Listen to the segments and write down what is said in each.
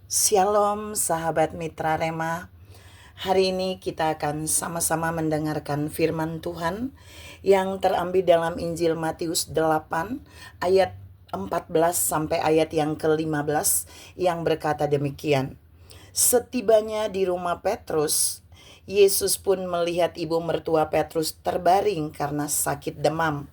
Shalom sahabat Mitra Rema. Hari ini kita akan sama-sama mendengarkan firman Tuhan yang terambil dalam Injil Matius 8 ayat 14 sampai ayat yang ke-15 yang berkata demikian. Setibanya di rumah Petrus, Yesus pun melihat ibu mertua Petrus terbaring karena sakit demam.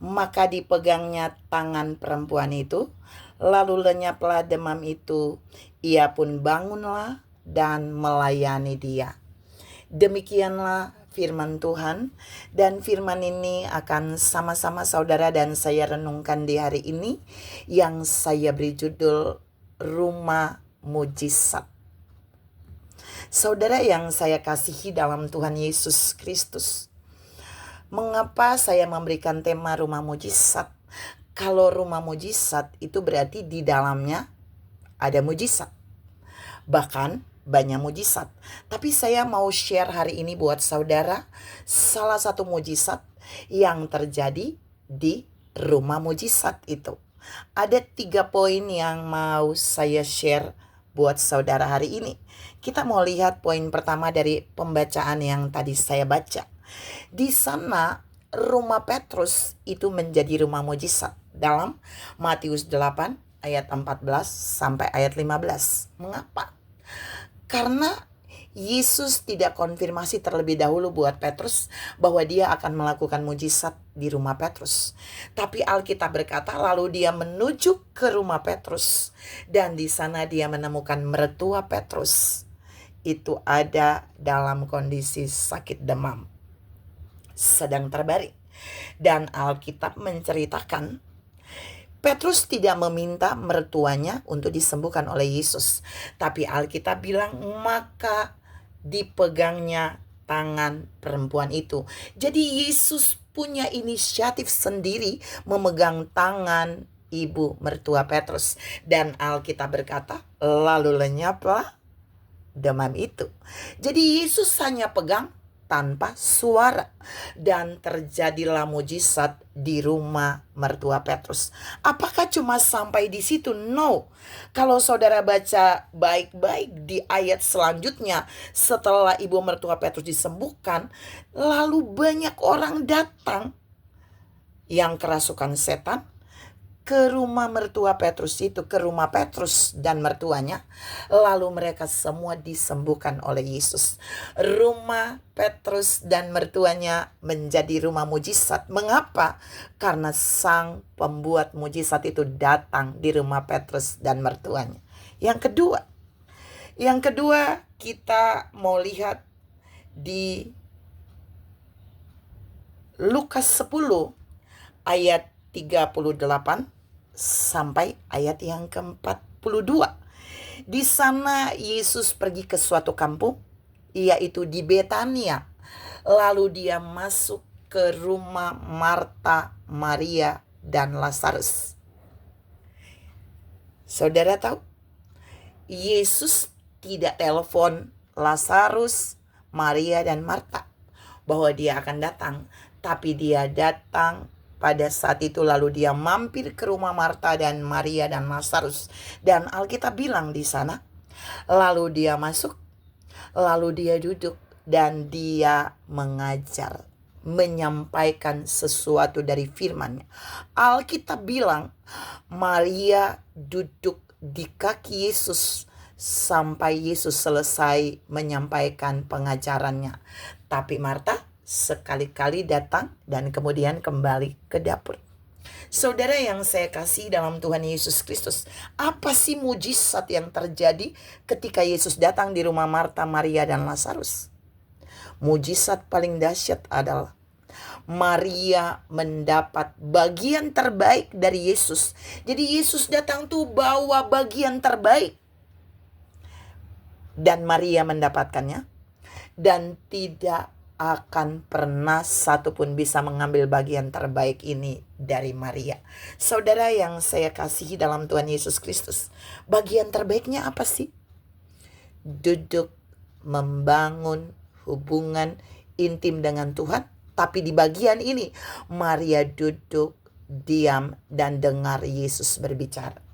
Maka dipegangnya tangan perempuan itu, lalu lenyaplah demam itu. Ia pun bangunlah dan melayani dia. Demikianlah firman Tuhan, dan firman ini akan sama-sama saudara dan saya renungkan di hari ini, yang saya beri judul Rumah Mujizat. Saudara yang saya kasihi dalam Tuhan Yesus Kristus, mengapa saya memberikan tema rumah mujizat? Kalau rumah mujizat itu berarti di dalamnya ada mujizat. Bahkan banyak mujizat. Tapi saya mau share hari ini buat saudara salah satu mujizat yang terjadi di rumah mujizat itu. Ada 3 poin yang mau saya share buat saudara hari ini. Kita mau lihat poin pertama dari pembacaan yang tadi saya baca. Di sana rumah Petrus itu menjadi rumah mujizat dalam Matius 8 ayat 14 sampai ayat 15. Mengapa? Karena Yesus tidak konfirmasi terlebih dahulu buat Petrus bahwa dia akan melakukan mujizat di rumah Petrus. Tapi Alkitab berkata lalu dia menuju ke rumah Petrus, dan di sana dia menemukan mertua Petrus itu ada dalam kondisi sakit demam, sedang terbaring. Dan Alkitab menceritakan Petrus tidak meminta mertuanya untuk disembuhkan oleh Yesus, tapi Alkitab bilang maka dipegangnya tangan perempuan itu. Jadi Yesus punya inisiatif sendiri memegang tangan ibu mertua Petrus, dan Alkitab berkata lalu lenyaplah demam itu. Jadi Yesus hanya pegang tanpa suara, dan terjadilah mujizat di rumah mertua Petrus. Apakah cuma sampai di situ? No. Kalau saudara baca baik-baik di ayat selanjutnya, setelah ibu mertua Petrus disembuhkan, lalu banyak orang datang yang kerasukan setan ke rumah mertua Petrus itu, ke rumah Petrus dan mertuanya. Lalu mereka semua disembuhkan oleh Yesus. Rumah Petrus dan mertuanya menjadi rumah mujizat. Mengapa? Karena sang pembuat mujizat itu datang di rumah Petrus dan mertuanya. Yang kedua kita mau lihat di Lukas 10 ayat 38 sampai ayat yang ke-42. Di sana Yesus pergi ke suatu kampung, yaitu di Betania. Lalu dia masuk ke rumah Marta, Maria, dan Lazarus. Saudara tahu, Yesus tidak telepon Lazarus, Maria, dan Marta bahwa dia akan datang, tapi dia datang pada saat itu. Lalu dia mampir ke rumah Marta dan Maria dan Lazarus. Dan Alkitab bilang di sana, lalu dia masuk, lalu dia duduk, dan dia mengajar, menyampaikan sesuatu dari firman-Nya. Alkitab bilang Maria duduk di kaki Yesus sampai Yesus selesai menyampaikan pengajarannya. Tapi Marta sekali-kali datang dan kemudian kembali ke dapur. Saudara yang saya kasih dalam Tuhan Yesus Kristus, apa sih mujizat yang terjadi ketika Yesus datang di rumah Marta, Maria, dan Lazarus? Mujizat paling dahsyat adalah Maria mendapat bagian terbaik dari Yesus. Jadi Yesus datang tuh bawa bagian terbaik, dan Maria mendapatkannya, dan tidak akan pernah satupun bisa mengambil bagian terbaik ini dari Maria. Saudara yang saya kasihi dalam Tuhan Yesus Kristus, bagian terbaiknya apa sih? Duduk membangun hubungan intim dengan Tuhan. Tapi di bagian ini Maria duduk diam dan dengar Yesus berbicara.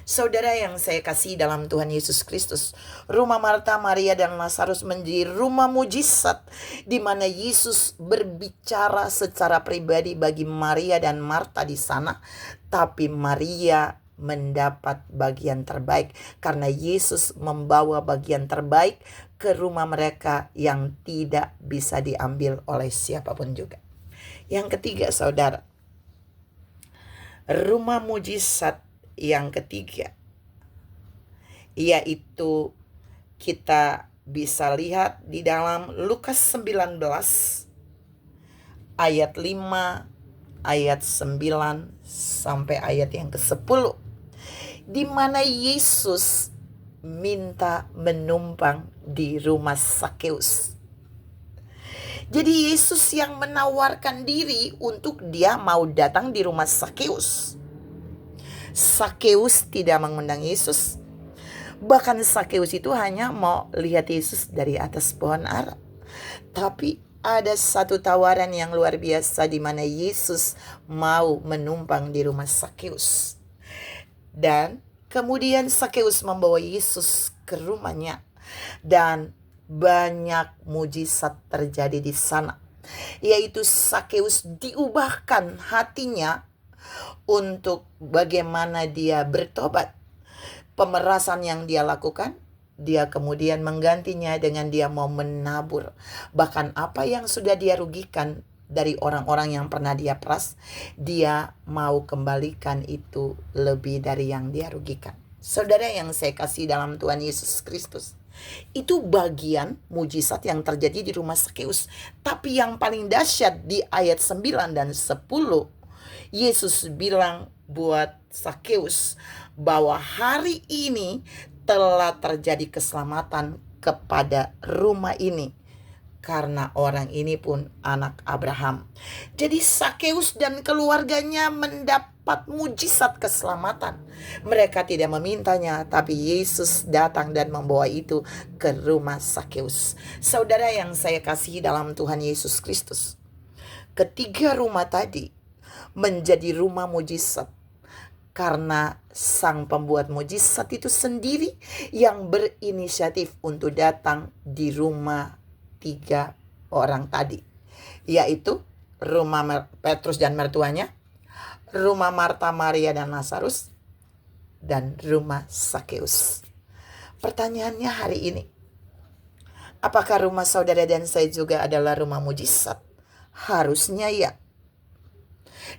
Saudara yang saya kasih dalam Tuhan Yesus Kristus, rumah Marta, Maria, dan Lazarus menjadi rumah mujizat di mana Yesus berbicara secara pribadi bagi Maria dan Marta di sana, tapi Maria mendapat bagian terbaik karena Yesus membawa bagian terbaik ke rumah mereka yang tidak bisa diambil oleh siapapun juga. Yang ketiga, saudara, rumah mujizat yang ketiga, yaitu kita bisa lihat di dalam Lukas 19 ayat 5, ayat 9 sampai ayat yang ke-10, di mana Yesus minta menumpang di rumah Sakeus. Jadi Yesus yang menawarkan diri untuk dia mau datang di rumah Sakeus. Sakeus tidak mengundang Yesus. Bahkan Sakeus itu hanya mau lihat Yesus dari atas pohon ara. Tapi ada satu tawaran yang luar biasa di mana Yesus mau menumpang di rumah Sakeus. Dan kemudian Sakeus membawa Yesus ke rumahnya. Dan banyak mujizat terjadi di sana. Yaitu Sakeus diubahkan hatinya untuk bagaimana dia bertobat. Pemerasan yang dia lakukan, dia kemudian menggantinya dengan dia mau menabur. Bahkan apa yang sudah dia rugikan dari orang-orang yang pernah dia peras, dia mau kembalikan itu lebih dari yang dia rugikan. Saudara yang saya kasih dalam Tuhan Yesus Kristus, itu bagian mujizat yang terjadi di rumah Sakeus. Tapi yang paling dahsyat di ayat 9 dan 10, Yesus bilang buat Sakeus bahwa hari ini telah terjadi keselamatan kepada rumah ini karena orang ini pun anak Abraham. Jadi Sakeus dan keluarganya mendapat mujizat keselamatan. Mereka tidak memintanya, tapi Yesus datang dan membawa itu ke rumah Sakeus. Saudara yang saya kasih dalam Tuhan Yesus Kristus, ketiga rumah tadi menjadi rumah mujizat karena sang pembuat mujizat itu sendiri yang berinisiatif untuk datang di rumah tiga orang tadi, yaitu rumah Petrus dan mertuanya, rumah Marta, Maria, dan Lazarus, dan rumah Sakeus. Pertanyaannya hari ini, apakah rumah saudara dan saya juga adalah rumah mujizat? Harusnya ya.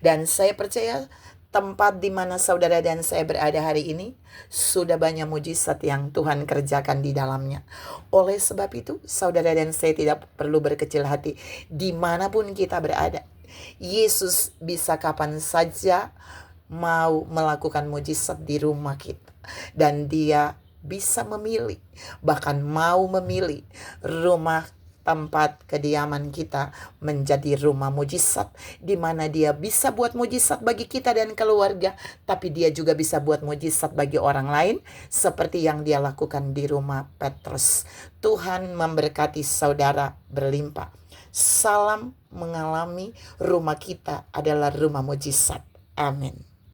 Dan saya percaya tempat di mana saudara dan saya berada hari ini sudah banyak mujizat yang Tuhan kerjakan di dalamnya. Oleh sebab itu, saudara dan saya tidak perlu berkecil hati dimanapun kita berada. Yesus bisa kapan saja mau melakukan mujizat di rumah kita. Dan dia bisa memilih, bahkan mau memilih rumah tempat kediaman kita menjadi rumah mujizat, di mana dia bisa buat mujizat bagi kita dan keluarga, tapi dia juga bisa buat mujizat bagi orang lain seperti yang dia lakukan di rumah Petrus. Tuhan memberkati saudara berlimpah. Salam mengalami rumah kita adalah rumah mujizat. Amin.